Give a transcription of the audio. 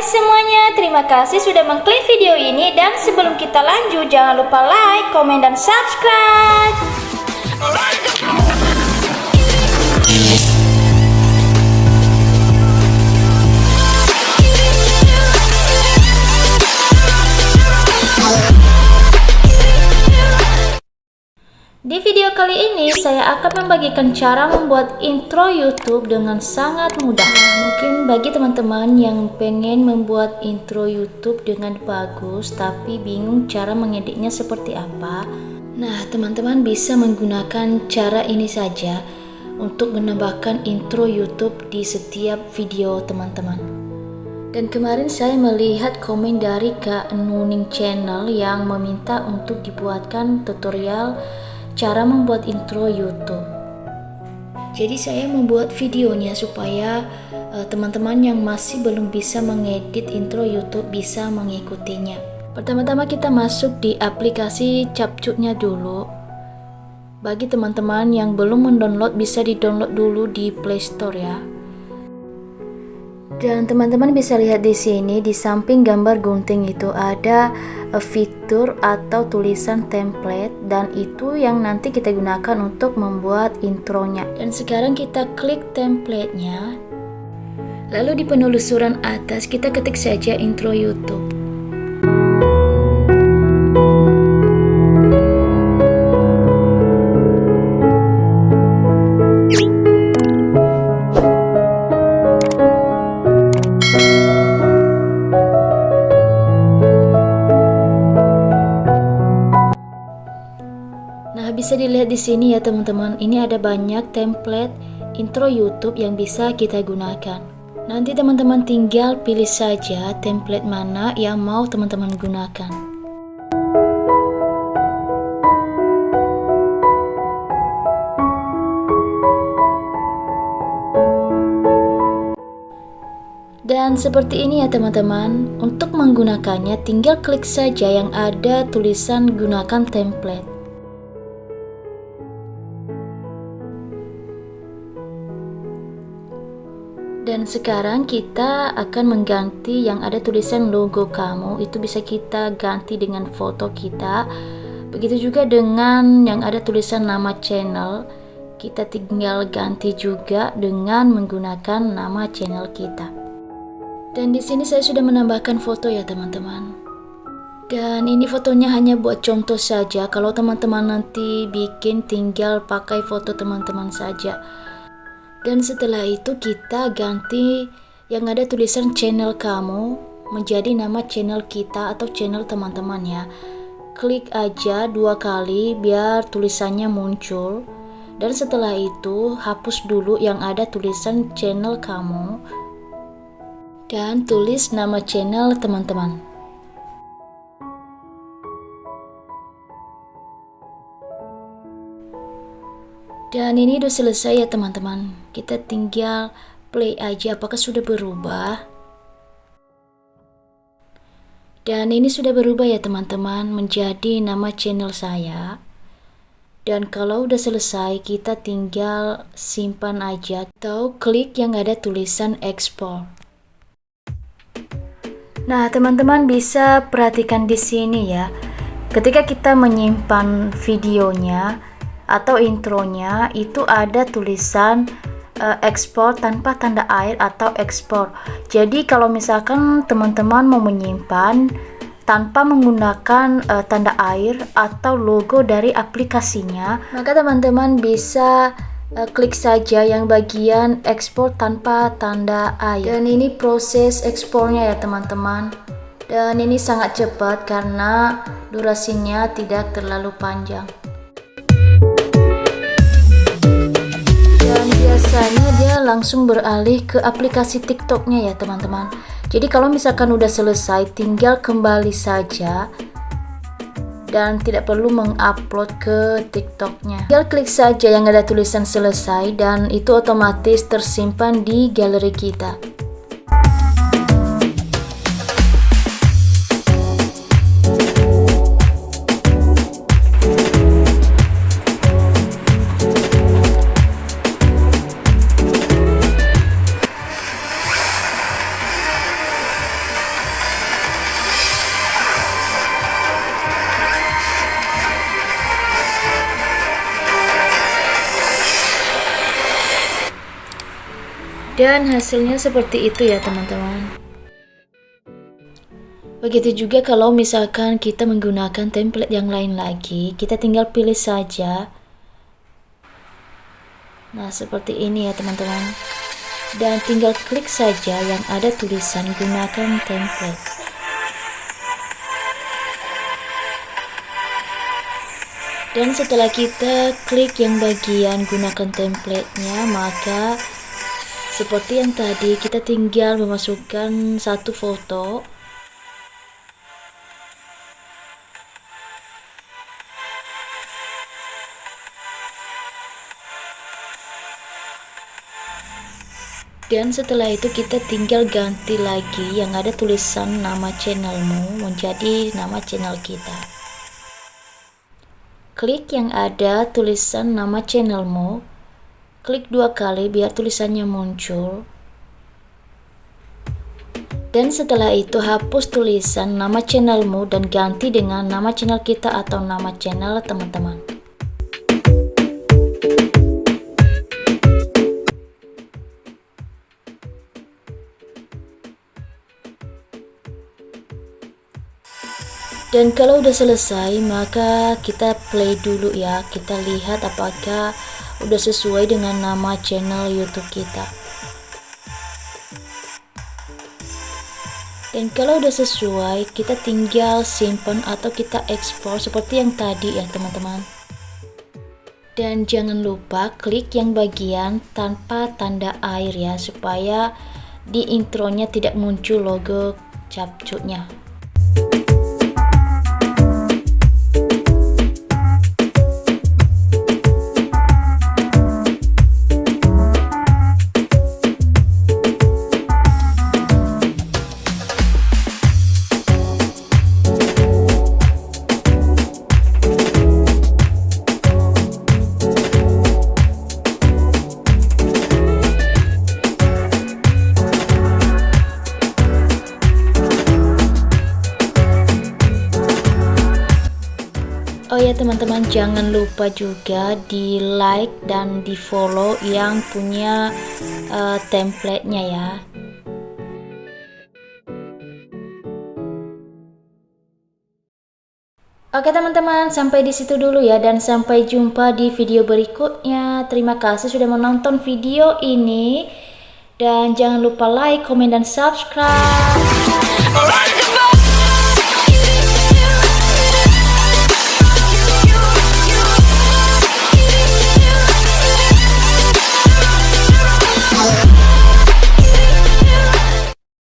semuanya, terima kasih sudah mengklik video ini. Dan sebelum kita lanjut, jangan lupa like, komen, dan subscribe. Di video kali ini saya akan membagikan cara membuat intro YouTube dengan sangat mudah. Mungkin bagi teman-teman yang pengen membuat intro YouTube dengan bagus tapi bingung cara mengeditnya seperti apa. Nah, teman-teman bisa menggunakan cara ini saja untuk menambahkan intro YouTube di setiap video teman-teman. Dan kemarin saya melihat komen dari Kak Nuning Channel yang meminta untuk dibuatkan tutorial cara membuat intro YouTube. Jadi saya membuat videonya supaya teman-teman yang masih belum bisa mengedit intro YouTube bisa mengikutinya. Pertama-tama kita masuk di aplikasi CapCutnya dulu. Bagi teman-teman yang belum mendownload, bisa di-download dulu di Play Store ya. Dan teman-teman bisa lihat di sini di samping gambar gunting itu ada fitur atau tulisan template, dan itu yang nanti kita gunakan untuk membuat intronya. Dan sekarang kita klik templatenya. Lalu di penelusuran atas kita ketik saja intro YouTube. Nah, bisa dilihat di sini ya teman-teman, ini ada banyak template intro YouTube yang bisa kita gunakan. Nanti teman-teman tinggal pilih saja template mana yang mau teman-teman gunakan. Dan seperti ini ya teman-teman, untuk menggunakannya tinggal klik saja yang ada tulisan gunakan template. Dan sekarang kita akan mengganti yang ada tulisan logo kamu, itu bisa kita ganti dengan foto kita. Begitu juga dengan yang ada tulisan nama channel, kita tinggal ganti juga dengan menggunakan nama channel kita. Dan di sini saya sudah menambahkan foto ya teman-teman. Dan ini fotonya hanya buat contoh saja, kalau teman-teman nanti bikin tinggal pakai foto teman-teman saja. Dan setelah itu kita ganti yang ada tulisan channel kamu menjadi nama channel kita atau channel teman-teman ya. Klik aja 2 kali biar tulisannya muncul. Dan setelah itu hapus dulu yang ada tulisan channel kamu dan tulis nama channel teman-teman. Dan ini udah selesai ya teman-teman. Kita tinggal play aja apakah sudah berubah. Dan ini sudah berubah ya teman-teman menjadi nama channel saya. Dan kalau udah selesai kita tinggal simpan aja atau klik yang ada tulisan export. Nah, teman-teman bisa perhatikan di sini ya. Ketika kita menyimpan videonya atau intronya, itu ada tulisan ekspor tanpa tanda air atau ekspor. Jadi kalau misalkan teman-teman mau menyimpan tanpa menggunakan tanda air atau logo dari aplikasinya, maka teman-teman bisa klik saja yang bagian ekspor tanpa tanda air. Dan ini proses ekspornya ya teman-teman. Dan ini sangat cepat karena durasinya tidak terlalu panjang. Dan biasanya dia langsung beralih ke aplikasi TikToknya ya teman-teman. Jadi kalau misalkan udah selesai tinggal kembali saja dan tidak perlu mengupload ke TikToknya. Tinggal klik saja yang ada tulisan selesai dan itu otomatis tersimpan di galeri kita. Dan hasilnya seperti itu ya teman-teman. Begitu juga kalau misalkan kita menggunakan template yang lain lagi, kita tinggal pilih saja. Nah, seperti ini ya teman-teman. Dan tinggal klik saja yang ada tulisan gunakan template. Dan setelah kita klik yang bagian gunakan template-nya, maka seperti yang tadi kita tinggal memasukkan satu foto. Dan setelah itu kita tinggal ganti lagi yang ada tulisan nama channelmu menjadi nama channel kita. Klik yang ada tulisan nama channelmu, klik 2 kali biar tulisannya muncul. Dan setelah itu hapus tulisan nama channelmu dan ganti dengan nama channel kita atau nama channel teman-teman. Dan kalau udah selesai, maka kita play dulu ya. Kita lihat apakah udah sesuai dengan nama channel YouTube kita. Dan kalau udah sesuai, kita tinggal simpan atau kita ekspor seperti yang tadi ya teman-teman. Dan jangan lupa klik yang bagian tanpa tanda air ya, supaya di intronya tidak muncul logo capcutnya. Oh ya teman-teman, jangan lupa juga di like dan di follow yang punya template-nya ya. Oke teman-teman, sampai di situ dulu ya, dan sampai jumpa di video berikutnya. Terima kasih sudah menonton video ini, dan jangan lupa like, komen, dan subscribe.